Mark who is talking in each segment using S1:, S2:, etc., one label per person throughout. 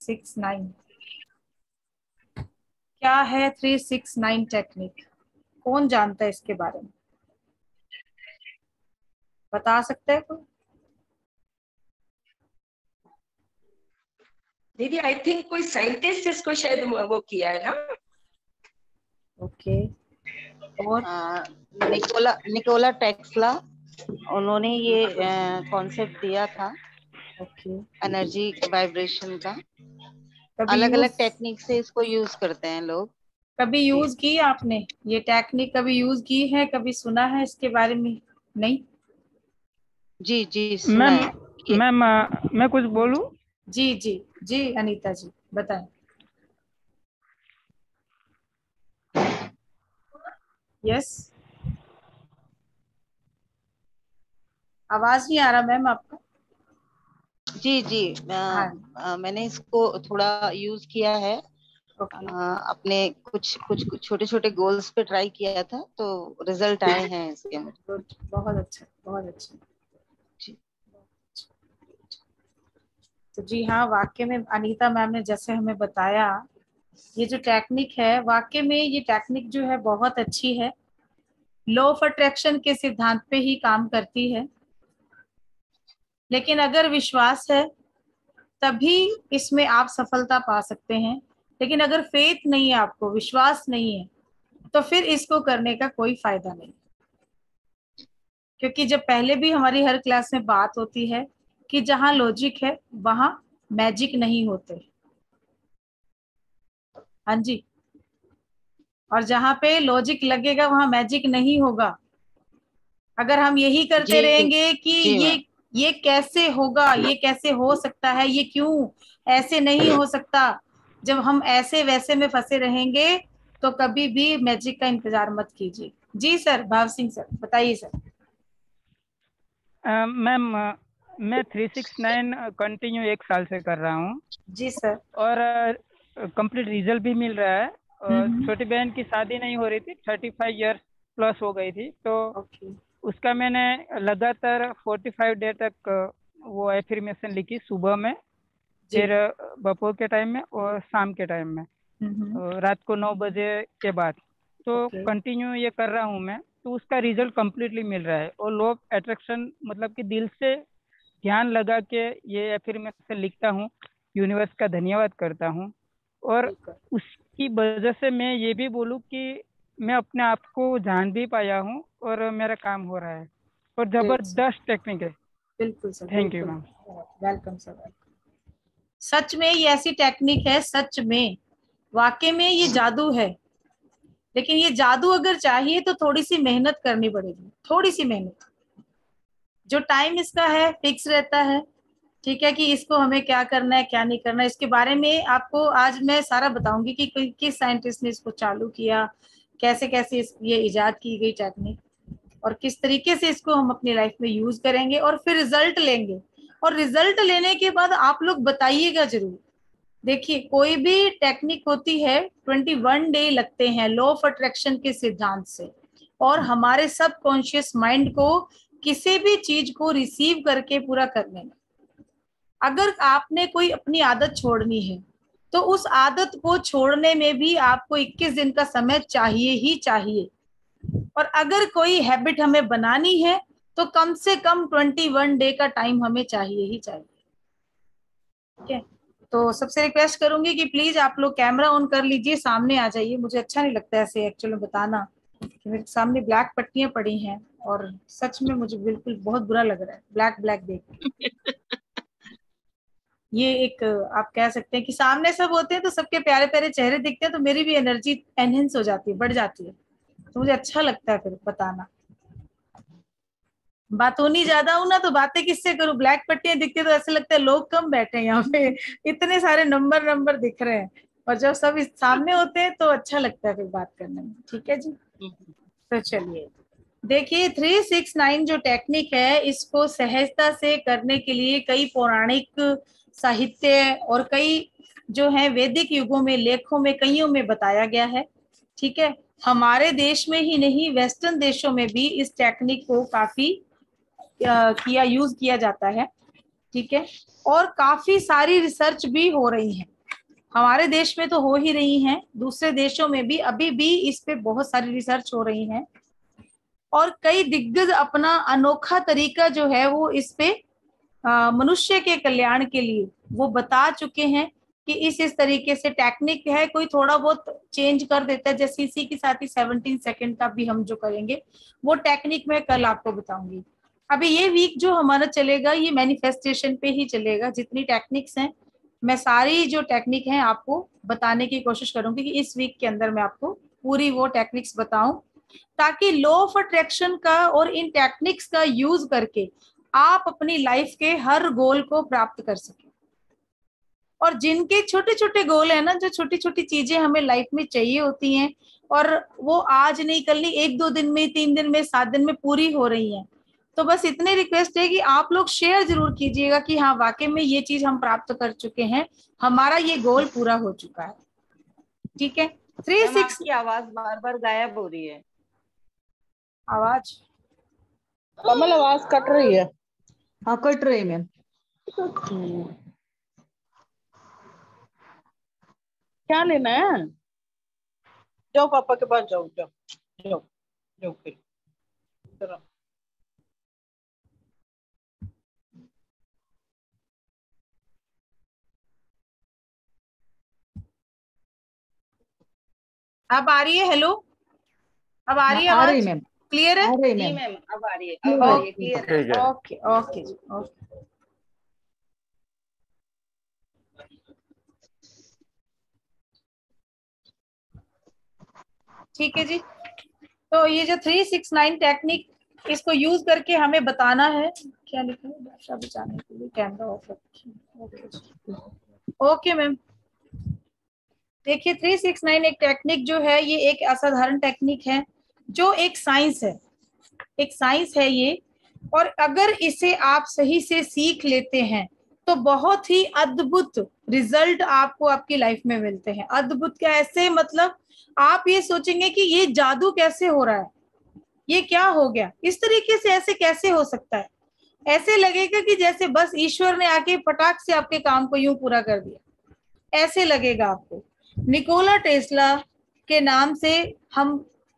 S1: 369 क्या है? 369 टेक्निक कौन जानता है इसके बारे में? बता सकते हैं कोई?
S2: दीदी आई थिंक कोई साइंटिस्ट इसको शायद वो किया है ना।
S1: ओके। और
S3: निकोला निकोला टेस्ला, उन्होंने ये कॉन्सेप्ट दिया था
S1: ओके।
S3: एनर्जी वाइब्रेशन का।
S1: कभी
S3: अलग
S1: यूज
S3: अलग टेक्निक से इसको यूज करते हैं लोग।
S1: कभी
S3: जी
S1: यूज की आपने ये टेक्निक? कभी यूज की है? कभी सुना है इसके बारे में? नहीं।
S3: जी जी सुना
S4: मैम,
S3: है ये।
S4: मैम मैं कुछ बोलूं?
S1: जी जी जी अनीता जी बताएं। यस। आवाज नहीं आ रहा मैम आपका।
S3: जी जी
S1: हाँ।
S3: मैंने इसको थोड़ा यूज किया है।
S1: ओके।
S3: अपने कुछ कुछ छोटे छोटे गोल्स पे ट्राई किया था, तो रिजल्ट आए हैं इसके मुझे।
S1: गुड। बहुत अच्छा, बहुत अच्छा।
S3: जी
S1: तो जी हाँ, वाकई में अनीता मैम ने जैसे हमें बताया, ये जो टेक्निक है वाकई में ये टेक्निक जो है बहुत अच्छी है। लॉ ऑफ अट्रैक्शन के सिद्धांत पे ही काम करती है। लेकिन अगर विश्वास है तभी इसमें आप सफलता पा सकते हैं। लेकिन अगर फेथ नहीं है, आपको विश्वास नहीं है, तो फिर इसको करने का कोई फायदा नहीं। क्योंकि जब पहले भी हमारी हर क्लास में बात होती है कि जहां लॉजिक है वहां मैजिक नहीं होते। हाँ जी। और जहां पे लॉजिक लगेगा वहां मैजिक नहीं होगा। अगर हम यही करते
S3: जी
S1: रहेंगे कि
S3: जी
S1: ये
S3: मैम।
S1: ये कैसे होगा, ये कैसे हो सकता है, ये क्यों ऐसे नहीं हो सकता, जब हम ऐसे वैसे में फंसे रहेंगे तो कभी भी मैजिक का इंतजार मत कीजिए। जी सर, भाव सिंह सर बताइए सर।
S4: मैम, मैं 369 कंटिन्यू 1 साल से कर रहा हूँ
S1: जी सर।
S4: और कंप्लीट रिजल्ट भी मिल रहा है। और
S1: हम्म।
S4: छोटी बहन की शादी नहीं हो रही थी, 35 ईयर्स प्लस हो गई थी, तो
S1: ओके।
S4: उसका मैंने लगातार 45 डे तक वो एफर्मेशन लिखी, सुबह में,
S1: जी।
S4: फिर दोपहर के टाइम में और शाम के टाइम में,
S1: हम्म।
S4: रात को 9 बजे के बाद। तो
S1: ओके।
S4: कंटिन्यू ये कर रहा हूँ मैं, तो उसका रिजल्ट कम्प्लीटली मिल रहा है। और लॉ ऑफ अट्रैक्शन मतलब कि दिल से ध्यान लगा के ये एफर्मेशन लिखता हूँ, यूनिवर्स का धन्यवाद करता हूँ। और
S1: बिल्कुल।
S4: उसकी वजह से मैं ये भी बोलूँ कि मैं अपने आप को जान भी पाया हूँ और मेरा काम हो रहा है। और
S1: ग्रेट सर।
S4: जबरदस्त टेक्निक है।
S1: बिल्कुल सर,
S4: थैंक यू
S1: बिल्कुल।
S4: मैम।
S1: Welcome sir, welcome. सच में ये ऐसी टेक्निक है, सच में वाकई में ये जादू है। लेकिन ये जादू अगर चाहिए तो थोड़ी सी मेहनत करनी पड़ेगी, थोड़ी सी मेहनत। जो टाइम इसका है फिक्स रहता है। ठीक है, कि इसको हमें क्या करना है क्या नहीं करना है, इसके बारे में आपको आज मैं सारा बताऊंगी कि किस साइंटिस्ट ने इसको चालू किया, कैसे कैसे ये इजाद की गई टेक्निक, और किस तरीके से इसको हम अपनी लाइफ में यूज करेंगे और फिर रिजल्ट लेंगे। और रिजल्ट लेने के बाद आप लोग बताइएगा जरूर। देखिए, कोई भी टेक्निक होती है 21 डे लगते हैं लॉ ऑफ अट्रैक्शन के सिद्धांत से, और हमारे सबकॉन्शियस माइंड को किसी भी चीज को रिसीव करके पूरा करने में। अगर आपने कोई अपनी आदत छोड़नी है तो उस आदत को छोड़ने में भी आपको 21 दिन का समय चाहिए ही चाहिए। और अगर कोई हैबिट हमें बनानी है तो कम से कम 21 डे का टाइम हमें चाहिए ही चाहिए। ठीक है, तो सबसे रिक्वेस्ट करूंगी कि प्लीज आप लोग कैमरा ऑन कर लीजिए, सामने आ जाइए। मुझे अच्छा नहीं लगता ऐसे एक्चुअली बताना कि मेरे सामने ब्लैक पट्टियां पड़ी हैं, और सच में मुझे बिल्कुल बहुत बुरा लग रहा है ब्लैक ब्लैक देख के। ये एक आप कह सकते हैं कि सामने सब होते हैं तो सबके प्यारे प्यारे चेहरे दिखते हैं, तो मेरी भी एनर्जी एनहेंस हो जाती है, बढ़ जाती है, तो मुझे अच्छा लगता है फिर बताना। बातूनी ज्यादा हूं ना तो बातें किससे करूं, ब्लैक पट्टियां दिखती है तो ऐसे लगता है लोग कम बैठे हैं यहाँ पे, इतने सारे नंबर नंबर दिख रहे हैं। और जब सब सामने होते हैं तो अच्छा लगता है फिर बात करने में। ठीक है जी, तो चलिए देखिए 369 जो टेक्निक है इसको सहजता से करने के लिए कई पौराणिक साहित्य और कई जो है वैदिक युगों में लेखों में कईयों में बताया गया है। ठीक है, हमारे देश में ही नहीं वेस्टर्न देशों में भी इस टेक्निक को काफी किया यूज किया जाता है। ठीक है, और काफी सारी रिसर्च भी हो रही है, हमारे देश में तो हो ही रही हैं, दूसरे देशों में भी अभी भी इस पे बहुत सारी रिसर्च हो रही है, और कई दिग्गज अपना अनोखा तरीका जो है वो इस पे मनुष्य के कल्याण के लिए वो बता चुके हैं कि इस तरीके से टेक्निक है, कोई थोड़ा बहुत चेंज कर देता है, जैसे इसी के साथ ही 17 सेकंड का भी हम जो करेंगे वो टेक्निक मैं कल आपको बताऊंगी। अभी ये वीक जो हमारा चलेगा ये मैनिफेस्टेशन पे ही चलेगा, जितनी टेक्निक्स हैं मैं सारी जो टेक्निक है आपको बताने की कोशिश करूंगी कि इस वीक के अंदर मैं आपको पूरी वो टेक्निक्स बताऊं, ताकि लॉ ऑफ अट्रैक्शन का और इन टेक्निक्स का यूज करके आप अपनी लाइफ के हर गोल को प्राप्त कर सकें। और जिनके छोटे छोटे गोल है ना, जो छोटी छोटी चीजें हमें लाइफ में चाहिए होती हैं और वो आज नहीं कल नहीं 1-2 दिन में, 3 दिन में, 7 दिन में पूरी हो रही हैं, तो बस इतने रिक्वेस्ट है कि आप लोग शेयर जरूर कीजिएगा कि हाँ वाकई में ये चीज हम प्राप्त कर चुके हैं, हमारा ये गोल पूरा हो चुका है। ठीक है। 3-6
S3: आपकी आवाज बार बार गायब हो रही है।
S1: आवाज
S5: कमल आवाज कट रही है।
S6: हाँ कट रही मैम।
S5: क्या लेना है? जाओ पापा के पास जाओ, जाओ जाओ जाओ फिर चलो।
S1: अब आ रही है? हेलो, अब आ रही है
S6: आ रही
S1: आवाज?
S6: मैम,
S1: क्लियर है?
S6: आ रही
S3: जी
S6: मैम।
S3: मैम, अब आ रही है, अब आ रही है, क्लियर है।
S1: ओके ओके जी, ओके। ठीक है जी, तो ये जो 369 टेक्निक, इसको यूज करके हमें बताना है, क्या लिखा है, भाषा बचाने के लिए कैमरा ऑफ रखिए। ओके मैम, देखिए 369 एक टेक्निक जो है ये एक असाधारण टेक्निक है, जो एक साइंस है, एक साइंस है ये, और अगर इसे आप सही से सीख लेते हैं तो बहुत ही अद्भुत रिजल्ट आपको आपकी लाइफ में मिलते हैं। अद्भुत क्या, ऐसे मतलब आप ये सोचेंगे कि ये जादू कैसे हो रहा है, ये क्या हो गया, इस तरीके से ऐसे कैसे हो सकता है, ऐसे लगेगा कि जैसे बस ईश्वर ने आके फटाक से आपके काम को यूं पूरा कर दिया, ऐसे लगेगा आपको। निकोला टेस्ला के नाम से हम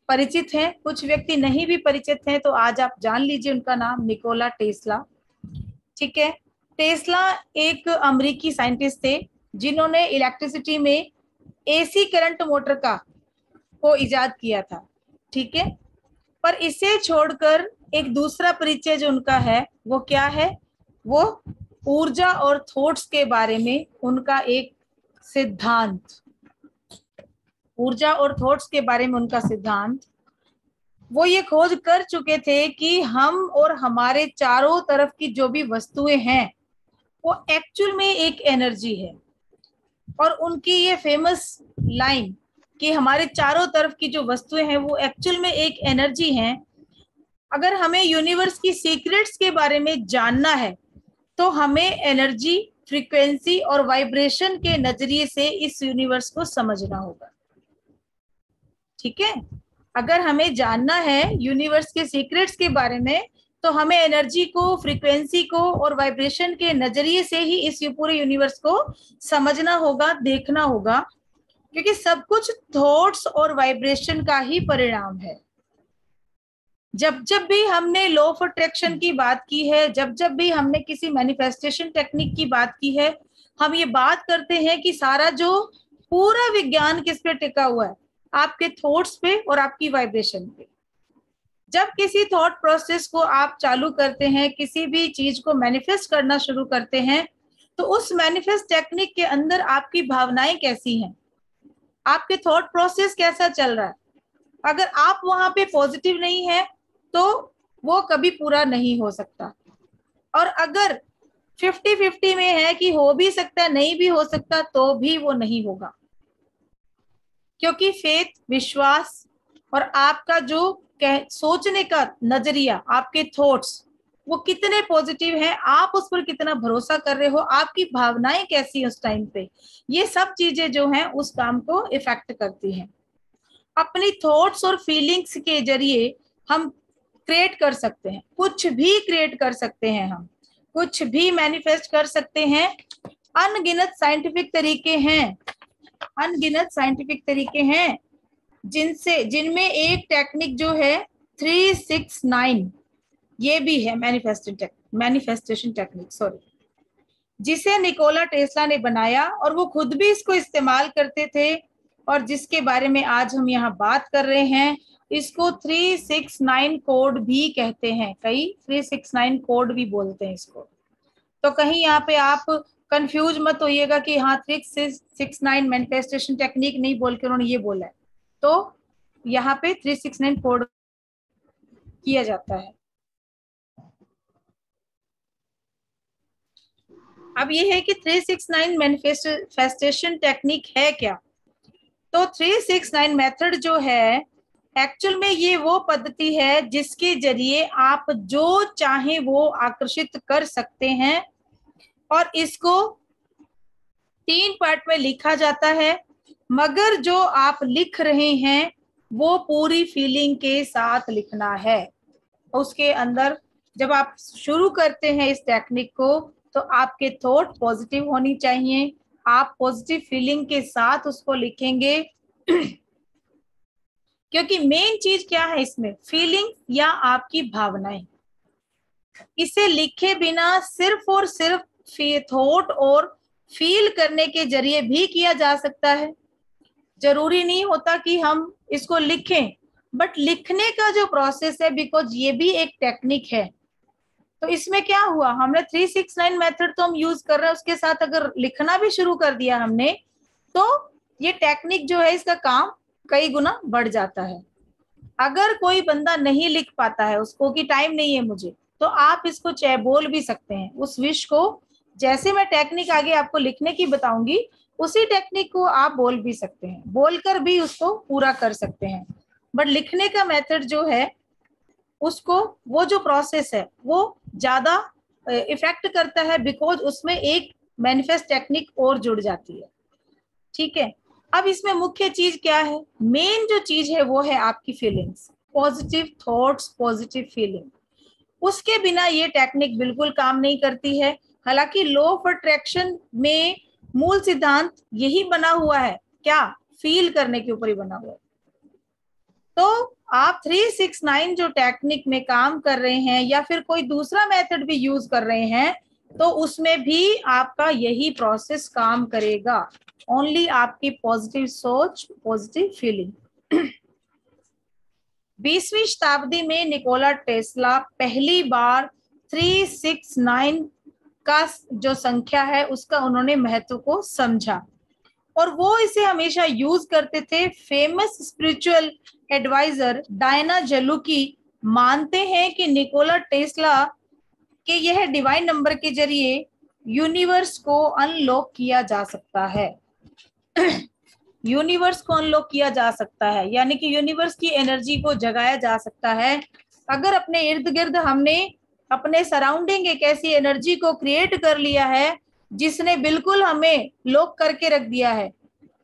S1: परिचित हैं, कुछ व्यक्ति नहीं भी परिचित हैं तो आज आप जान लीजिए उनका नाम, निकोला टेस्ला। ठीक है, टेस्ला एक अमेरिकी साइंटिस्ट थे जिन्होंने इलेक्ट्रिसिटी में एसी करंट मोटर को इजाद किया था। ठीक है, पर इसे छोड़कर एक दूसरा परिचय जो उनका है वो क्या है, वो ऊर्जा और थॉट्स के बारे में उनका एक सिद्धांत, ऊर्जा और थॉट्स के बारे में उनका सिद्धांत, वो ये खोज कर चुके थे कि हम और हमारे चारों तरफ की जो भी वस्तुएं हैं वो एक्चुअल में एक एनर्जी है। और उनकी ये फेमस लाइन कि हमारे चारों तरफ की जो वस्तुएं हैं वो एक्चुअल में एक एनर्जी हैं। अगर हमें यूनिवर्स की सीक्रेट्स के बारे में जानना है तो हमें एनर्जी, फ्रीक्वेंसी और वाइब्रेशन के नजरिए से इस यूनिवर्स को समझना होगा। ठीक है, अगर हमें जानना है यूनिवर्स के सीक्रेट्स के बारे में तो हमें एनर्जी को, फ्रीक्वेंसी को और वाइब्रेशन के नजरिए से ही इस पूरे यूनिवर्स को समझना होगा, देखना होगा, क्योंकि सब कुछ थॉट्स और वाइब्रेशन का ही परिणाम है। जब जब भी हमने लॉ ऑफ अट्रैक्शन की बात की है, जब जब भी हमने किसी मैनिफेस्टेशन टेक्निक की बात की है, हम ये बात करते हैं कि सारा जो पूरा विज्ञान किस पे टिका हुआ है, आपके थॉट्स पे और आपकी वाइब्रेशन पे। जब किसी थॉट प्रोसेस को आप चालू करते हैं, किसी भी चीज को मैनिफेस्ट करना शुरू करते हैं, तो उस मैनिफेस्ट टेक्निक के अंदर आपकी भावनाएं कैसी हैं, आपके थॉट प्रोसेस कैसा चल रहा है। अगर आप वहां पे पॉजिटिव नहीं है तो वो कभी पूरा नहीं हो सकता, और अगर 50-50 में है कि हो भी सकता है नहीं भी हो सकता तो भी वो नहीं होगा, क्योंकि फेथ, विश्वास और आपका जो सोचने का नजरिया, आपके थॉट्स वो कितने पॉजिटिव हैं, आप उस पर कितना भरोसा कर रहे हो, आपकी भावनाएं कैसी है उस टाइम पे, ये सब चीजें जो हैं उस काम को इफेक्ट करती हैं। अपनी थॉट्स और फीलिंग्स के जरिए हम क्रिएट कर सकते हैं, कुछ भी क्रिएट कर सकते हैं हम। कुछ भी मैनिफेस्ट कर सकते हैं। अनगिनत साइंटिफिक तरीके हैं, अनगिनत साइंटिफिक तरीके हैं जिनमें एक टेक्निक जो है 369 ये भी है मैनिफेस्टेशन टेक्निक, सॉरी, जिसे निकोला टेस्ला ने बनाया और वो खुद भी इसको इस्तेमाल करते थे और जिसके बारे में आज हम यहाँ बात कर रहे हैं। इसको 369 कोड भी कहते हैं, कई 369 कोड भी बोलते हैं इसको। तो कहीं यहाँ पे आप कंफ्यूज मत होइएगा कि हाँ 369 मैनिफेस्टेशन टेक्निक नहीं बोल के उन्होंने ये बोला है, तो यहाँ पे 369 कोड किया जाता है। अब ये है कि 369 मैनिफेस्टेशन टेक्निक है क्या। तो 369 मेथड जो है एक्चुअल में ये वो पद्धति है जिसके जरिए आप जो चाहे वो आकर्षित कर सकते हैं और इसको 3 पार्ट में लिखा जाता है, मगर जो आप लिख रहे हैं वो पूरी फीलिंग के साथ लिखना है। उसके अंदर जब आप शुरू करते हैं इस टेक्निक को तो आपके थॉट पॉजिटिव होनी चाहिए, आप पॉजिटिव फीलिंग के साथ उसको लिखेंगे क्योंकि मेन चीज क्या है इसमें, फीलिंग या आपकी भावनाएं। इसे लिखे बिना सिर्फ और सिर्फ थॉट और फील करने के जरिए भी किया जा सकता है, जरूरी नहीं होता कि हम इसको लिखें, बट लिखने का जो प्रोसेस है, बिकॉज ये भी एक टेक्निक है। तो इसमें क्या हुआ, हमने 369 मेथड तो हम यूज कर रहे हैं, उसके साथ अगर लिखना भी शुरू कर दिया हमने तो ये टेक्निक जो है इसका काम कई गुना बढ़ जाता है। अगर कोई बंदा नहीं लिख पाता है, उसको कि टाइम नहीं है मुझे, तो आप इसको चाहे बोल भी सकते हैं उस विश को, जैसे मैं टेक्निक आगे आपको लिखने की बताऊंगी उसी टेक्निक को आप बोल भी सकते हैं, बोलकर भी उसको पूरा कर सकते हैं। बट लिखने का मेथड जो है उसको, वो जो प्रोसेस है वो ज्यादा इफेक्ट करता है, बिकॉज उसमें एक मैनिफेस्ट टेक्निक और जुड़ जाती है। ठीक है, अब इसमें मुख्य चीज क्या है, मेन जो चीज है वो है आपकी feelings, positive thoughts, positive feeling. उसके बिना ये टेक्निक बिल्कुल काम नहीं करती है। हालांकि लॉ ऑफ अट्रैक्शन में मूल सिद्धांत यही बना हुआ है, क्या, फील करने के ऊपर ही बना हुआ है। तो आप 369 जो टेक्निक में काम कर रहे हैं या फिर कोई दूसरा मेथड भी यूज कर रहे हैं तो उसमें भी आपका यही प्रोसेस काम करेगा, ओनली आपकी पॉजिटिव सोच, पॉजिटिव फीलिंग। 20वीं शताब्दी में निकोला टेस्ला पहली बार 369 का जो संख्या है उसका उन्होंने महत्व को समझा और वो इसे हमेशा यूज करते थे। फेमस स्पिरिचुअल एडवाइजर डायना जेलुकी मानते हैं कि निकोला टेस्ला के यह डिवाइन नंबर के जरिए यूनिवर्स को अनलॉक किया जा सकता है। यूनिवर्स को अनलॉक किया जा सकता है, यानी कि यूनिवर्स की एनर्जी को जगाया जा सकता है। अगर अपने इर्द गिर्द हमने अपने सराउंडिंग एक ऐसी एनर्जी को क्रिएट कर लिया है जिसने बिल्कुल हमें लॉक करके रख दिया है,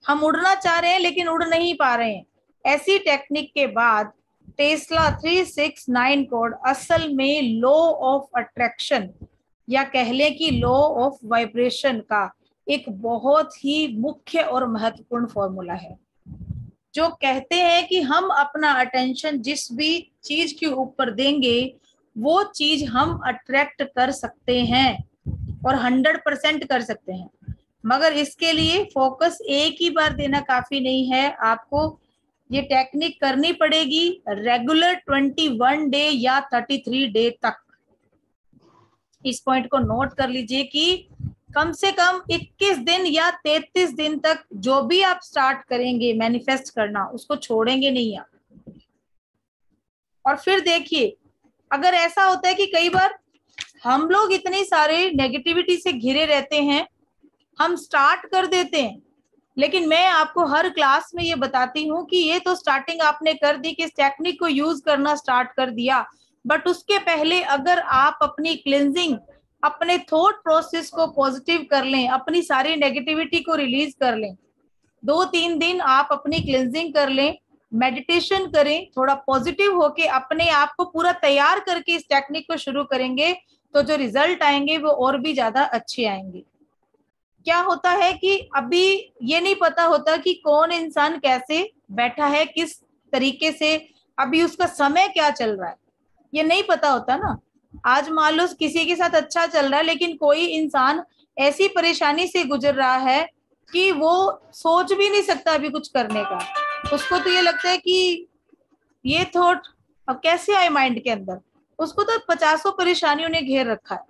S1: हम उड़ना चाह रहे हैं लेकिन उड़ नहीं पा रहे हैं, ऐसी टेक्निक के बाद टेस्ला 369 कोड असल में लॉ ऑफ अट्रैक्शन या कह लें कि लॉ ऑफ वाइब्रेशन का एक बहुत ही मुख्य और महत्वपूर्ण फॉर्मूला है, जो कहते हैं कि हम अपना अटेंशन जिस भी चीज के ऊपर देंगे वो चीज हम अट्रैक्ट कर सकते हैं और 100% कर सकते हैं। मगर इसके लिए फोकस एक ही बार देना काफी नहीं है, आपको ये टेक्निक करनी पड़ेगी रेगुलर 21 डे या 33 डे तक। इस पॉइंट को नोट कर लीजिए कि कम से कम 21 दिन या 33 दिन तक जो भी आप स्टार्ट करेंगे मैनिफेस्ट करना उसको छोड़ेंगे नहीं आप। और फिर देखिए, अगर ऐसा होता है कि कई बार हम लोग इतनी सारे नेगेटिविटी से घिरे रहते हैं, हम स्टार्ट कर देते हैं, लेकिन मैं आपको हर क्लास में ये बताती हूँ कि ये तो स्टार्टिंग आपने कर दी कि इस टेक्निक को यूज करना स्टार्ट कर दिया, बट उसके पहले अगर आप अपनी क्लिंजिंग, अपने थॉट प्रोसेस को पॉजिटिव कर लें, अपनी सारी नेगेटिविटी को रिलीज कर लें, 2-3 दिन आप अपनी क्लिंजिंग कर लें, मेडिटेशन करें, थोड़ा पॉजिटिव होके अपने आप को पूरा तैयार करके इस टेक्निक को शुरू करेंगे तो जो रिजल्ट आएंगे वो और भी ज्यादा अच्छे आएंगे। क्या होता है कि अभी ये नहीं पता होता कि कौन इंसान कैसे बैठा है, किस तरीके से, अभी उसका समय क्या चल रहा है, ये नहीं पता होता ना। आज मान लो किसी के साथ अच्छा चल रहा है, लेकिन कोई इंसान ऐसी परेशानी से गुजर रहा है कि वो सोच भी नहीं सकता अभी कुछ करने का। उसको तो ये लगता है कि ये थॉट अब कैसे आए माइंड के अंदर, उसको तो 50 परेशानियों ने घेर रखा है।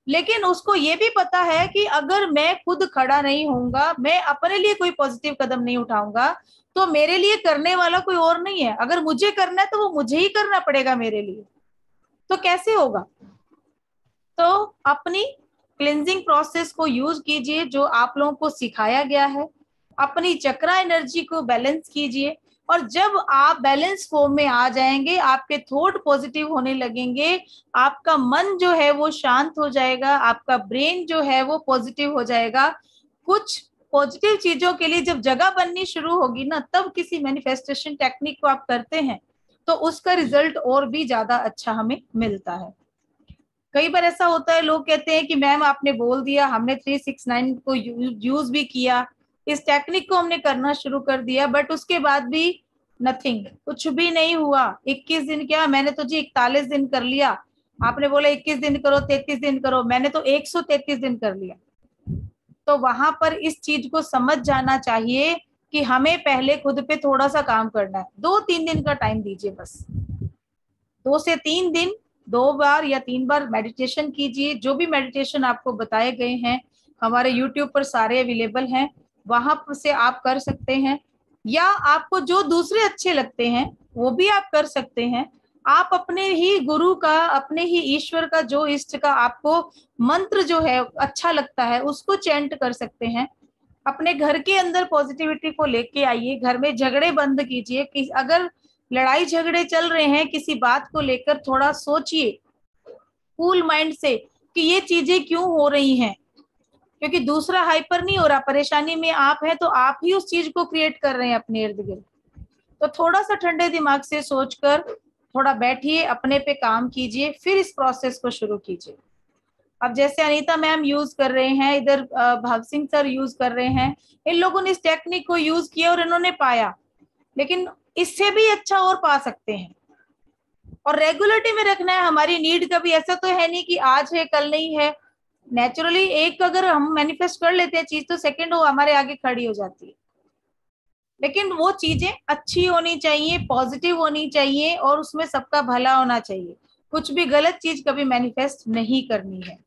S1: लेकिन उसको ये भी पता है कि अगर मैं खुद खड़ा नहीं होऊंगा, मैं अपने लिए कोई पॉजिटिव कदम नहीं उठाऊंगा, तो मेरे लिए करने वाला कोई और नहीं है। अगर मुझे करना है तो वो मुझे ही करना पड़ेगा मेरे लिए, तो कैसे होगा। तो अपनी क्लिनजिंग प्रोसेस को यूज कीजिए जो आप लोगों को सिखाया गया है, अपनी चक्रा एनर्जी को बैलेंस कीजिए, और जब आप बैलेंस फॉर्म में आ जाएंगे, आपके थॉट पॉजिटिव होने लगेंगे, आपका मन जो है वो शांत हो जाएगा, आपका ब्रेन जो है वो पॉजिटिव हो जाएगा। कुछ पॉजिटिव चीजों के लिए जब जगह बननी शुरू होगी ना, तब किसी मैनिफेस्टेशन टेक्निक को आप करते हैं तो उसका रिजल्ट और भी ज्यादा अच्छा हमें मिलता है। कई बार ऐसा होता है, लोग कहते हैं कि मैम आपने बोल दिया, हमने 369 को यूज भी किया, इस टेक्निक को हमने करना शुरू कर दिया, बट उसके बाद भी नथिंग, कुछ भी नहीं हुआ। 21 दिन क्या, मैंने तो जी 41 दिन कर लिया, आपने बोला 21 दिन करो, 33 दिन करो, मैंने तो 133 दिन कर लिया। तो वहां पर इस चीज को समझ जाना चाहिए कि हमें पहले खुद पे थोड़ा सा काम करना है। 2-3 दिन का टाइम दीजिए, बस 2 से 3 दिन 2 बार या 3 बार मेडिटेशन कीजिए। जो भी मेडिटेशन आपको बताए गए हैं हमारे YouTube पर सारे अवेलेबल हैं, वहां से आप कर सकते हैं, या आपको जो दूसरे अच्छे लगते हैं वो भी आप कर सकते हैं। आप अपने ही गुरु का, अपने ही ईश्वर का, जो इष्ट का आपको मंत्र जो है अच्छा लगता है उसको चैंट कर सकते हैं। अपने घर के अंदर पॉजिटिविटी को लेके आइए, घर में झगड़े बंद कीजिए। कि अगर लड़ाई झगड़े चल रहे हैं किसी बात को लेकर, थोड़ा सोचिए कूल माइंड से कि ये चीजें क्यों हो रही हैं, क्योंकि दूसरा हाइपर नहीं हो रहा, परेशानी में आप हैं तो आप ही उस चीज को क्रिएट कर रहे हैं अपने इर्द गिर्द। तो थोड़ा सा ठंडे दिमाग से सोचकर थोड़ा बैठिए, अपने पे काम कीजिए, फिर इस प्रोसेस को शुरू कीजिए। अब जैसे अनीता मैम यूज कर रहे हैं, इधर भाग सिंह सर यूज कर रहे हैं, इन लोगों ने इस टेक्निक को यूज किया और इन्होंने पाया, लेकिन इससे भी अच्छा और पा सकते हैं। और रेगुलरिटी में रखना है हमारी नीड का भी, ऐसा तो है नहीं कि आज है कल नहीं है। नेचुरली एक अगर हम मैनिफेस्ट कर लेते हैं चीज, तो सेकंड वो हमारे आगे खड़ी हो जाती है। लेकिन वो चीजें अच्छी होनी चाहिए, पॉजिटिव होनी चाहिए, और उसमें सबका भला होना चाहिए। कुछ भी गलत चीज कभी मैनिफेस्ट नहीं करनी है,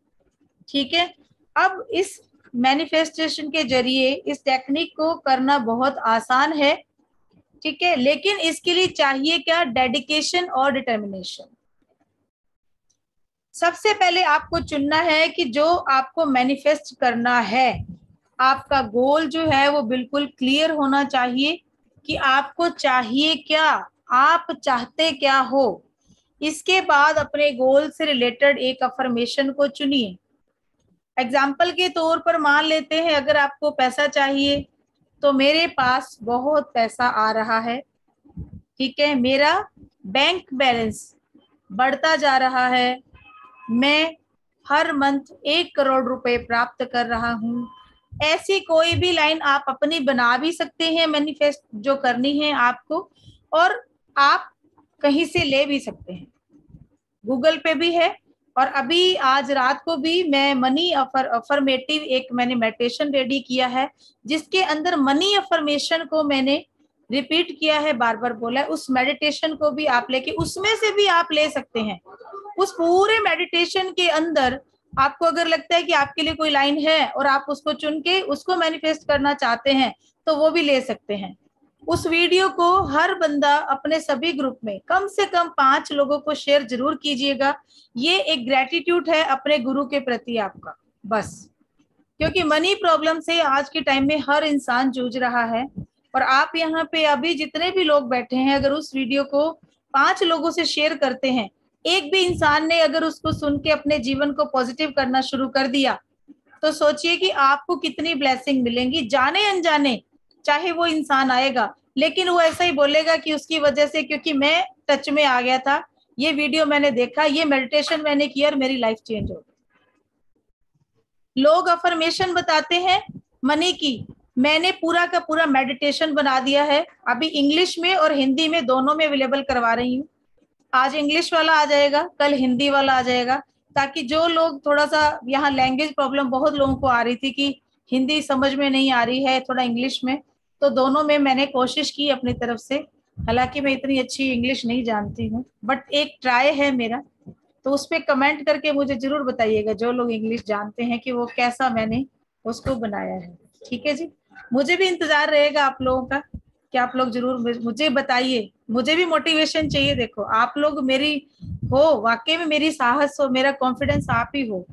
S1: ठीक है। अब इस मैनिफेस्टेशन के जरिए इस टेक्निक को करना बहुत आसान है, ठीक है, लेकिन इसके लिए चाहिए क्या, डेडिकेशन और डिटर्मिनेशन। सबसे पहले आपको चुनना है कि जो आपको मैनिफेस्ट करना है, आपका गोल जो है वो बिल्कुल क्लियर होना चाहिए कि आपको चाहिए क्या, आप चाहते क्या हो। इसके बाद अपने गोल से रिलेटेड एक अफर्मेशन को चुनिए। एग्जाम्पल के तौर पर मान लेते हैं, अगर आपको पैसा चाहिए तो मेरे पास बहुत पैसा आ रहा है, ठीक है, मेरा बैंक बैलेंस बढ़ता जा रहा है, मैं हर मंथ 1 करोड़ रुपए प्राप्त कर रहा हूं। ऐसी कोई भी लाइन आप अपनी बना भी सकते हैं मैनिफेस्ट जो करनी है आपको, और आप कहीं से ले भी सकते हैं, गूगल पे भी है। और अभी आज रात को भी मैं मनी अफर्मेटिव एक मैंने मेडिटेशन रेडी किया है, जिसके अंदर मनी अफर्मेशन को मैंने रिपीट किया है, बार बार बोला है। उस मेडिटेशन को भी आप लेके उसमें से भी आप ले सकते हैं। उस पूरे मेडिटेशन के अंदर आपको अगर लगता है कि आपके लिए कोई लाइन है और आप उसको चुन के उसको मैनिफेस्ट करना चाहते हैं, तो वो भी ले सकते हैं। उस वीडियो को हर बंदा अपने सभी ग्रुप में कम से कम 5 लोगों को शेयर जरूर कीजिएगा। ये एक ग्रेटिट्यूड है अपने गुरु के प्रति आपका, बस। क्योंकि मनी प्रॉब्लम से आज के टाइम में हर इंसान जूझ रहा है, और आप यहाँ पे अभी जितने भी लोग बैठे हैं, अगर उस वीडियो को 5 लोगों से शेयर करते हैं, एक भी इंसान ने अगर उसको सुन के अपने जीवन को पॉजिटिव करना शुरू कर दिया, तो सोचिए कि आपको कितनी ब्लेसिंग मिलेंगी। जाने अनजाने चाहे वो इंसान आएगा, लेकिन वो ऐसा ही बोलेगा कि उसकी वजह से, क्योंकि मैं टच में आ गया था, ये वीडियो मैंने देखा, ये मेडिटेशन मैंने किया और मेरी लाइफ चेंज हो गई। लोग अफर्मेशन बताते हैं मनी की, मैंने पूरा का पूरा मेडिटेशन बना दिया है। अभी इंग्लिश में और हिंदी में दोनों में अवेलेबल करवा रही हूँ। आज इंग्लिश वाला आ जाएगा, कल हिंदी वाला आ जाएगा, ताकि जो लोग थोड़ा सा, यहाँ लैंग्वेज प्रॉब्लम बहुत लोगों को आ रही थी कि हिंदी समझ में नहीं आ रही है, थोड़ा इंग्लिश में, तो दोनों में मैंने कोशिश की अपनी तरफ से। हालांकि मैं इतनी अच्छी इंग्लिश नहीं जानती हूँ, बट एक ट्राई है मेरा। तो उस पर कमेंट करके मुझे जरूर बताइएगा जो लोग इंग्लिश जानते हैं कि वो कैसा मैंने उसको बनाया है। ठीक है जी, मुझे भी इंतजार रहेगा आप लोगों का कि आप लोग जरूर मुझे बताइए, मुझे भी मोटिवेशन चाहिए। देखो आप लोग मेरी हो, वाकई में मेरी साहस हो, मेरा कॉन्फिडेंस आप ही हो,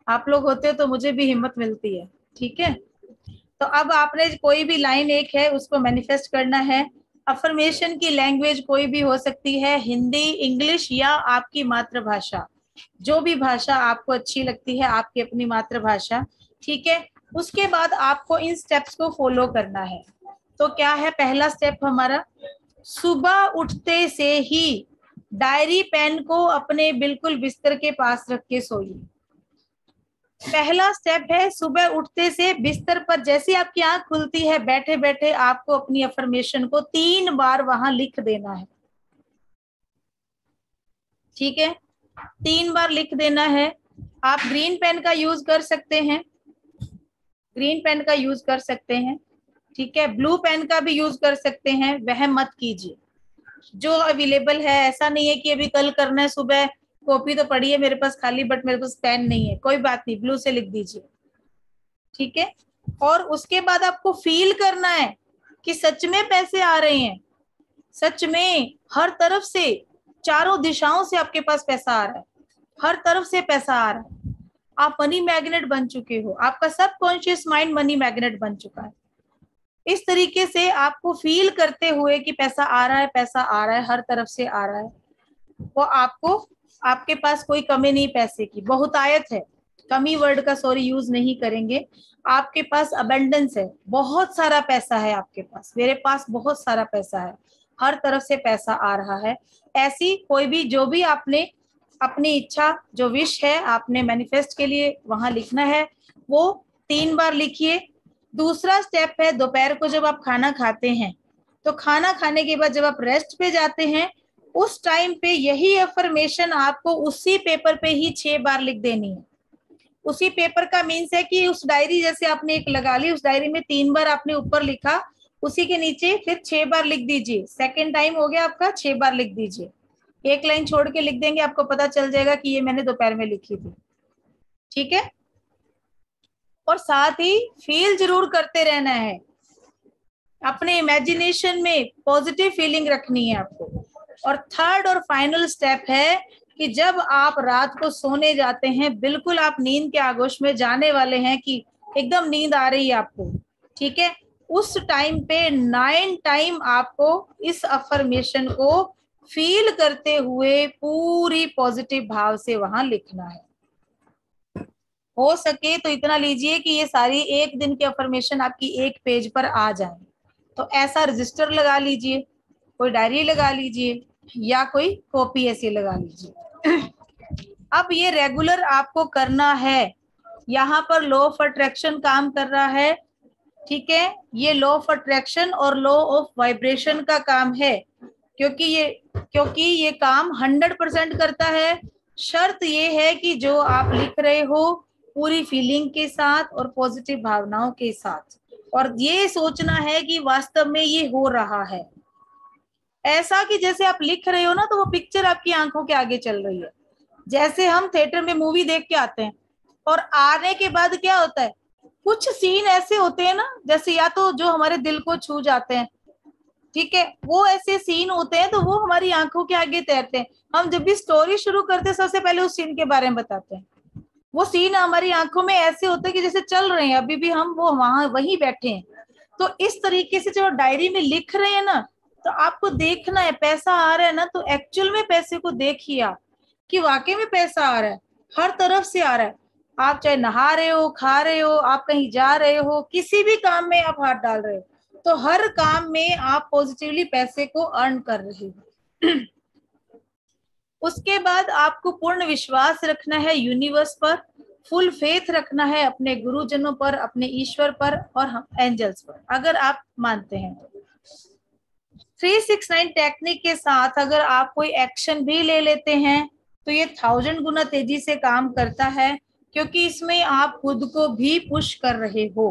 S1: आप लोग होते हो तो मुझे भी हिम्मत मिलती है। ठीक है, तो अब आपने कोई भी लाइन एक है उसको मैनिफेस्ट करना है। अफर्मेशन की लैंग्वेज कोई भी हो सकती है, हिंदी, इंग्लिश या आपकी मातृभाषा, जो भी भाषा आपको अच्छी लगती है, आपकी अपनी मातृभाषा। ठीक है, उसके बाद आपको इन स्टेप्स को फॉलो करना है। तो क्या है पहला स्टेप हमारा, सुबह उठते से ही डायरी पेन को अपने बिल्कुल बिस्तर के पास रख के सोइए। पहला स्टेप है, सुबह उठते से बिस्तर पर जैसे आपकी आंख खुलती है, बैठे बैठे आपको अपनी अफर्मेशन को 3 बार वहां लिख देना है। ठीक है, 3 बार लिख देना है। आप ग्रीन पेन का यूज कर सकते हैं, ग्रीन पेन का यूज कर सकते हैं। ठीक है, ब्लू पेन का भी यूज कर सकते हैं, वह मत कीजिए, जो अवेलेबल है। ऐसा नहीं है कि अभी कल करना है, सुबह कॉपी तो पड़ी है मेरे पास खाली, बट मेरे पास पेन नहीं है, कोई बात नहीं, ब्लू से लिख दीजिए। ठीक है, और उसके बाद आपको फील करना है कि सच में पैसे आ रहे हैं, सच में हर तरफ से, चारों दिशाओं से आपके पास पैसा आ रहा है, हर तरफ से पैसा आ रहा है। आप मनी मैग्नेट बन चुके हो, आपका सबकॉन्शियस माइंड मनी मैग्नेट बन चुका है। इस तरीके से आपको फील करते हुए कि पैसा आ रहा है, पैसा आ रहा है, हर तरफ से आ रहा है, वो आपको, आपके पास कोई कमी नहीं पैसे की, बहुतायत है, कमी वर्ड का सॉरी यूज नहीं करेंगे। आपके पास अबंडेंस है, बहुत सारा पैसा है आपके पास, मेरे पास बहुत सारा पैसा है, हर तरफ से पैसा आ रहा है। ऐसी कोई भी, जो भी आपने अपनी इच्छा, जो विश है आपने मैनिफेस्ट के लिए वहां लिखना है, वो 3 बार लिखिए। दूसरा स्टेप है, दोपहर को जब आप खाना खाते हैं, तो खाना खाने के बाद जब आप रेस्ट पे जाते हैं, उस टाइम पे यही अफर्मेशन आपको उसी पेपर पे ही 6 बार लिख देनी है। उसी पेपर का मीन्स है कि उस डायरी जैसे आपने एक लगा ली, उस डायरी में 3 बार आपने ऊपर लिखा, उसी के नीचे फिर 6 बार लिख दीजिए। सेकेंड टाइम हो गया आपका, 6 बार लिख दीजिए। एक लाइन छोड़ के लिख देंगे, आपको पता चल जाएगा कि ये मैंने दोपहर में लिखी थी। ठीक है, और साथ ही फील जरूर करते रहना है, अपने इमेजिनेशन में पॉजिटिव फीलिंग रखनी है आपको। और थर्ड और फाइनल स्टेप है कि जब आप रात को सोने जाते हैं, बिल्कुल आप नींद के आगोश में जाने वाले हैं कि एकदम नींद आ रही है आपको, ठीक है, उस टाइम पे 9 टाइम आपको इस अफर्मेशन को फील करते हुए पूरी पॉजिटिव भाव से वहां लिखना है। हो सके तो इतना लीजिए कि ये सारी एक दिन की अफर्मेशन आपकी एक पेज पर आ जाए। तो ऐसा रजिस्टर लगा लीजिए, कोई डायरी लगा लीजिए, या कोई कॉपी ऐसी लगा लीजिए। अब ये रेगुलर आपको करना है। यहाँ पर लॉ ऑफ अट्रैक्शन काम कर रहा है, ठीक है, ये लॉ ऑफ अट्रैक्शन और लॉ ऑफ वाइब्रेशन का काम है, क्योंकि ये काम 100% करता है। शर्त ये है कि जो आप लिख रहे हो पूरी फीलिंग के साथ और पॉजिटिव भावनाओं के साथ, और ये सोचना है कि वास्तव में ये हो रहा है। ऐसा कि जैसे आप लिख रहे हो ना, तो वो पिक्चर आपकी आंखों के आगे चल रही है। जैसे हम थिएटर में मूवी देख के आते हैं और आने के बाद क्या होता है, कुछ सीन ऐसे होते हैं ना, जैसे या तो जो हमारे दिल को छू जाते हैं, ठीक है, वो ऐसे सीन होते हैं, तो वो हमारी आंखों के आगे तैरते हैं। हम जब भी स्टोरी शुरू करते हैं, सबसे पहले उस सीन के बारे में बताते हैं। वो सीन हमारी आंखों में ऐसे होते हैं कि जैसे चल रहे हैं, अभी भी हम वो वहां वहीं बैठे हैं। तो इस तरीके से जब डायरी में लिख रहे हैं ना, तो आपको देखना है पैसा आ रहा है ना, तो एक्चुअल में पैसे को देखिए आप कि वाकई में पैसा आ रहा है, हर तरफ से आ रहा है। आप चाहे नहा रहे हो, खा रहे हो, आप कहीं जा रहे हो, किसी भी काम में आप हाथ डाल रहे हो, तो हर काम में आप पॉजिटिवली पैसे को अर्न कर रहे हो। उसके बाद आपको पूर्ण विश्वास रखना है यूनिवर्स पर, फुल फेथ रखना है अपने गुरुजनों पर, अपने ईश्वर पर और एंजल्स पर, अगर आप मानते हैं तो। 369 टेक्निक के साथ अगर आप कोई एक्शन भी ले लेते हैं तो ये 1000 गुना तेजी से काम करता है, क्योंकि इसमें आप खुद को भी पुश कर रहे हो।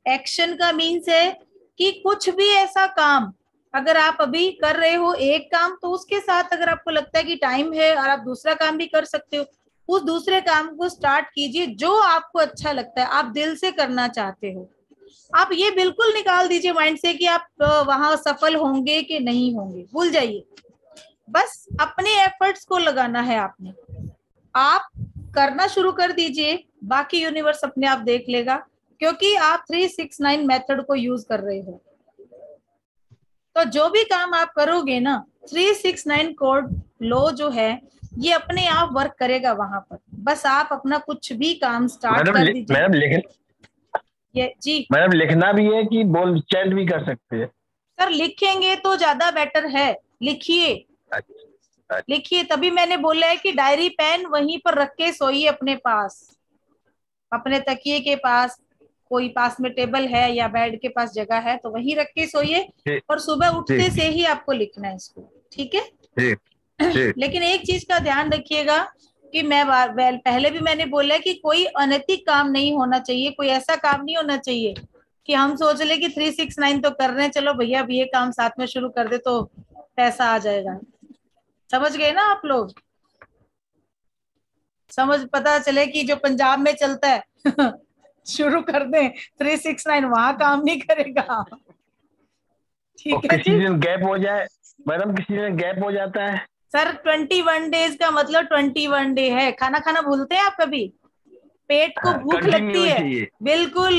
S1: एक्शन का मीन्स है कि कुछ भी ऐसा काम अगर आप अभी कर रहे हो एक काम, तो उसके साथ अगर आपको लगता है कि टाइम है और आप दूसरा काम भी कर सकते हो, उस दूसरे काम को स्टार्ट कीजिए जो आपको अच्छा लगता है, आप दिल से करना चाहते हो। आप ये बिल्कुल निकाल दीजिए माइंड से कि आप वहां सफल होंगे कि नहीं होंगे, भूल जाइए। बस अपने एफर्ट्स को लगाना है आपने, आप करना शुरू कर दीजिए, बाकी यूनिवर्स अपने आप देख लेगा, क्योंकि आप 369 मेथड को यूज कर रहे हो। तो जो भी काम आप करोगे ना, 369 कोड लो जो है ये अपने आप वर्क करेगा वहां पर। बस आप अपना कुछ भी काम स्टार्ट कर दीजिए।
S7: मैडम लिखना भी है कि बोल चैंट भी कर सकते हैं?
S1: सर लिखेंगे तो ज्यादा बेटर है, लिखिए।
S7: अच्छा।
S1: लिखिए, तभी मैंने बोला है कि डायरी पेन वहीं पर रख के सोइए अपने पास, अपने तकिए के पास, कोई पास में टेबल है या बेड के पास जगह है तो वहीं रख के सोइए, और सुबह उठते से ही आपको लिखना है इसको, ठीक है? लेकिन एक चीज का ध्यान रखिएगा कि मैं पहले भी मैंने बोला है कि कोई अनैतिक काम नहीं होना चाहिए, कोई ऐसा काम नहीं होना चाहिए कि हम सोच ले कि 369 तो कर रहे हैं, चलो भैया अब ये काम साथ में शुरू कर दे तो पैसा आ जाएगा। समझ गए ना आप लोग? पता चले कि जो पंजाब में चलता है शुरू कर दें 369, वहां काम नहीं करेगा। ठीक है?
S7: किसी दिन गैप हो जाए मैडम, किसी दिन गैप हो जाता है
S1: सर 21 डेज का मतलब 21 डे है। खाना खाना भूलते हैं आप कभी? पेट को भूख लगती है, बिल्कुल।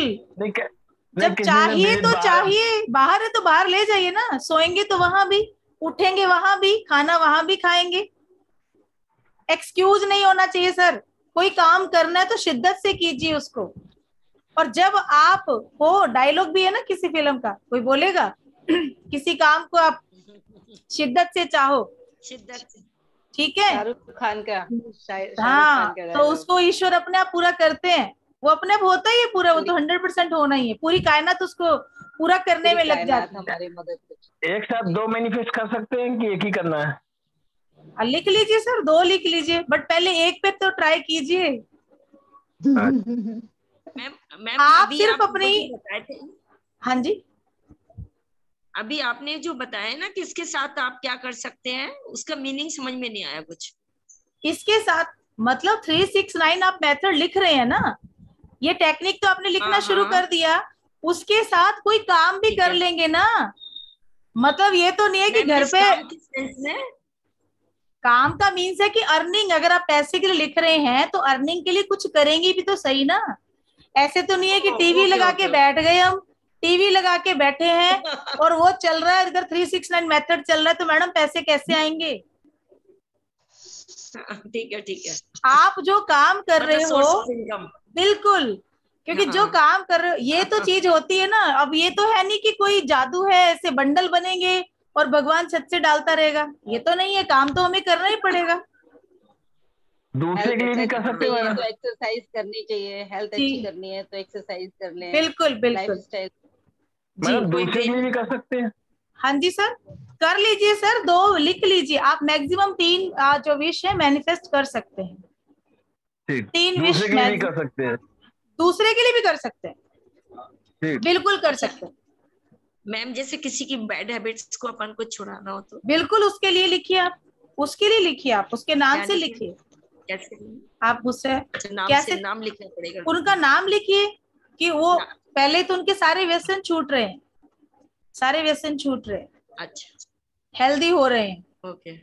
S1: जब चाहिए तो चाहिए, बाहर है तो बाहर ले जाइए ना, सोएंगे तो वहां भी, उठेंगे वहां भी, खाना वहां भी खाएंगे। एक्सक्यूज नहीं होना चाहिए सर, कोई काम करना है तो शिद्दत से कीजिए उसको। और जब आप हो, डायलॉग भी है ना किसी फिल्म का, कोई बोलेगा किसी काम को आप शिद्दत से चाहो,
S2: शिद्दत से,
S1: ठीक है?
S3: शाहरुख खान का,
S1: हाँ, तो उसको ईश्वर अपने आप पूरा करते हैं, वो अपने आप होता ही है पूरा, वो तो 100% होना ही है, पूरी कायनात उसको पूरा करने में लग जाती है।
S3: हमारी मदद।
S7: एक साथ 2 मैनिफेस्ट कर सकते हैं कि एक ही करना है?
S1: लिख लीजिए सर, 2 लिख लीजिए, बट पहले एक पे तो ट्राई कीजिए।
S2: मैम
S1: आप
S2: अभी
S1: सिर्फ
S2: आप
S1: अपनी,
S2: बताए थे,
S1: हाँ जी,
S2: अभी आपने जो बताया ना कि इसके साथ आप क्या कर सकते हैं, उसका मीनिंग समझ में नहीं आया कुछ।
S1: इसके साथ मतलब 369 आप मेथड लिख रहे हैं ना, ये टेक्निक तो आपने लिखना शुरू कर दिया, उसके साथ कोई काम भी कर लेंगे ना। मतलब ये तो नहीं है कि घर पे काम का मीन्स है कि अर्निंग, अगर आप पैसे के लिए लिख रहे हैं तो अर्निंग के लिए कुछ करेंगे भी तो सही ना। ऐसे तो नहीं है कि टीवी लगा के बैठ गए, हम टीवी लगा के बैठे हैं और वो चल रहा है, इधर 369 मेथड चल रहा है, तो मैडम पैसे कैसे आएंगे?
S2: ठीक है।
S1: आप जो काम कर रहे हो, बिल्कुल, क्योंकि जो काम कर रहे हो ये तो चीज होती है ना। अब ये तो है नहीं कि कोई जादू है, ऐसे बंडल बनेंगे और भगवान छत से डालता रहेगा, ये तो नहीं है। काम तो हमें करना ही पड़ेगा।
S7: दूसरे के लिए भी कर सकते हो
S3: तो एक्सरसाइज करनी चाहिए, हेल्थ अच्छी करनी है तो एक्सरसाइज कर लें।
S1: बिल्कुल
S3: लाइफस्टाइल
S7: मैडम दूसरे के लिए भी कर सकते हैं?
S1: हाँ जी सर, कर लीजिए सर, 2 लिख लीजिए आप, मैक्सिमम 3 जो विश है मैनिफेस्ट कर सकते हैं। 3 विश
S7: दूसरे के लिए भी कर सकते हैं?
S1: दूसरे के लिए भी कर सकते हैं, बिल्कुल कर सकते हैं।
S2: मैम जैसे किसी की बैड हैबिट्स को अपन को छुड़ाना हो तो
S1: बिल्कुल उसके लिए लिखिए आप, उसके लिए लिखिए आप, उसके नाम से लिखिए।
S2: कैसे
S1: आप उससे
S2: कैसे नाम लिखना पड़ेगा?
S1: उनका नाम लिखिए कि वो पहले तो उनके सारे व्यसन छूट रहे हैं, सारे व्यसन छूट रहे हैं,
S2: अच्छा,
S1: हेल्दी हो रहे हैं,
S2: ओके,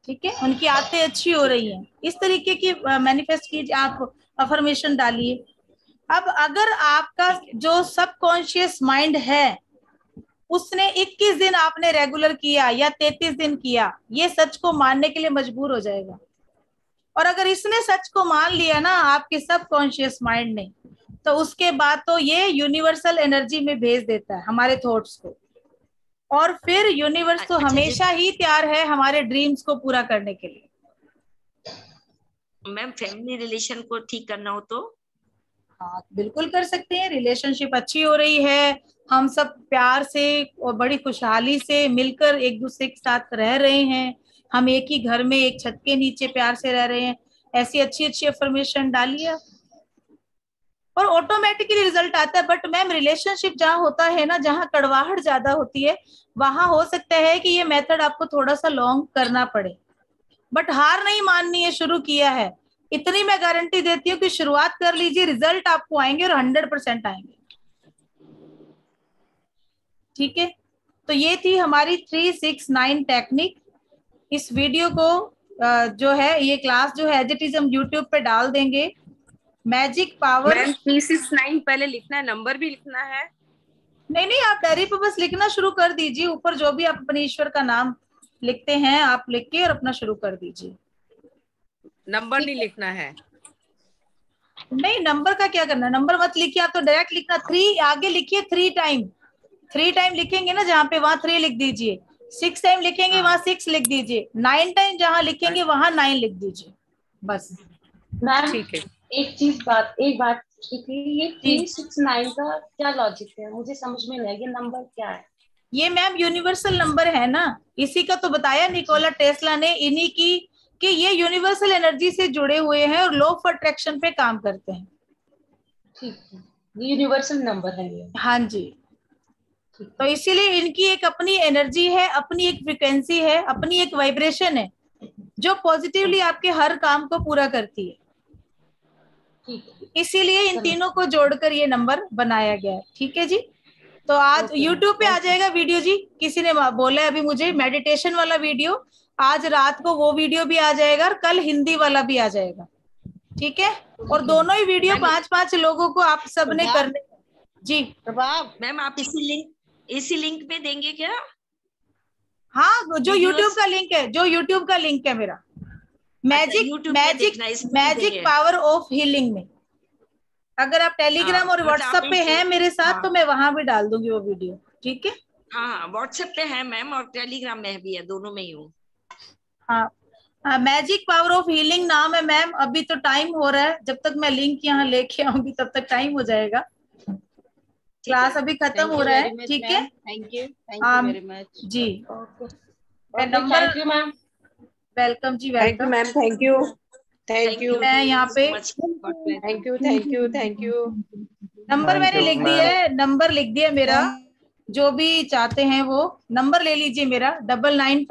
S1: ठीक है, उनकी आदतें अच्छी हो रही हैं। इस तरीके की मैनिफेस्ट कीजिए, आप अफर्मेशन डालिए। अब अगर आपका जो सबकॉन्शियस माइंड है उसने 21 दिन आपने रेगुलर किया या 33 दिन किया, ये सच को मानने के लिए मजबूर हो जाएगा। और अगर इसने सच को मान लिया ना आपके सबकॉन्शियस माइंड ने, तो उसके बाद तो ये यूनिवर्सल एनर्जी में भेज देता है हमारे थॉट्स को, और फिर यूनिवर्स तो हमेशा ही तैयार है हमारे ड्रीम्स को पूरा करने के लिए।
S2: मैम फैमिली रिलेशन को ठीक करना हो तो?
S1: हाँ बिल्कुल कर सकते हैं। रिलेशनशिप अच्छी हो रही है, हम सब प्यार से और बड़ी खुशहाली से मिलकर एक दूसरे के साथ रह रहे हैं, हम एक ही घर में एक छत के नीचे प्यार से रह रहे हैं, ऐसी अच्छी अच्छी अफर्मेशन डालिए और ऑटोमेटिकली रिजल्ट आता है। बट मैम रिलेशनशिप जहाँ होता है ना, जहाँ कड़वाहट ज्यादा होती है, वहां हो सकता है कि ये मेथड आपको थोड़ा सा लॉन्ग करना पड़े, बट हार नहीं माननी है। शुरू किया है, इतनी मैं गारंटी देती हूँ कि शुरुआत कर लीजिए, रिजल्ट आपको आएंगे और 100% आएंगे। ठीक है, तो ये थी हमारी 369 टेक्निक। इस वीडियो को जो है, ये क्लास जो है एज इट इज हम यूट्यूब पे डाल देंगे। Magic power.
S8: मैम 369 पहले लिखना है, नंबर भी लिखना है?
S1: नहीं नहीं, आप डायरी पे बस लिखना शुरू कर दीजिए, ऊपर जो भी आप अपने ईश्वर का नाम लिखते हैं आप लिख के और अपना शुरू कर दीजिए।
S8: नंबर नहीं लिखना है?
S1: नहीं, नंबर का क्या करना है, नंबर मत लिखिए, आप तो डायरेक्ट लिखना 3 आगे लिखिए, 3 टाइम लिखेंगे ना जहाँ पे, वहां 3 लिख दीजिए। 6 टाइम लिखेंगे वहां 6 लिख दीजिए। 9 टाइम जहाँ लिखेंगे वहां 9 लिख दीजिए, बस।
S9: मैम
S8: ठीक है।
S9: एक बात ये 369 का क्या लॉजिक है, मुझे समझ में नहीं आया, ये नंबर क्या है?
S1: ये मैम यूनिवर्सल नंबर है ना, इसी का तो बताया निकोला टेस्ला ने, इन्हीं की कि ये यूनिवर्सल एनर्जी से जुड़े हुए हैं और लॉ ऑफ अट्रैक्शन पे काम करते हैं।
S9: ठीक है, ये यूनिवर्सल नंबर है ये।
S1: हाँ जी, तो इसीलिए इनकी एक अपनी एनर्जी है, अपनी एक फ्रिक्वेंसी है, अपनी एक वाइब्रेशन है जो पॉजिटिवली आपके हर काम को पूरा करती है। इसीलिए इन तीनों को जोड़कर ये नंबर बनाया गया है। ठीक है जी, तो आज YouTube पे आ जाएगा वीडियो जी, किसी ने बोला है अभी मुझे मेडिटेशन वाला वीडियो, आज रात को वो वीडियो भी आ जाएगा और कल हिंदी वाला भी आ जाएगा। ठीक है, और दोनों ही वीडियो 5-5 लोगों को आप सबने करने जी।
S2: मैम आप इसी लिंक पे देंगे क्या?
S1: हाँ, जो YouTube का लिंक है, जो YouTube का लिंक है मेरा, मैजिक पावर ऑफ हीलिंग में। अगर आप टेलीग्राम और व्हाट्सएप पे हैं मेरे साथ तो मैं वहां भी डाल दूंगी वो वीडियो। ठीक है,
S2: हाँ व्हाट्सएप पे है मैम और टेलीग्राम में भी है, दोनों में ही हूँ।
S1: हाँ, मैजिक पावर ऑफ हीलिंग नाम है मैम। अभी तो टाइम हो रहा है, जब तक मैं लिंक यहाँ लेके आऊंगी तब तक टाइम हो जाएगा, क्लास अभी खत्म हो रहा है। ठीक है,
S3: थैंक यू वेरी मच
S1: जी।
S9: नंबर
S1: वेलकम जी, वेलकम
S8: मैम, थैंक यू।
S1: मैं यहाँ पे
S8: थैंक यू।
S1: नंबर मैंने लिख दिया है, नंबर लिख दिया मेरा, जो भी चाहते हैं वो नंबर ले लीजिए मेरा 9995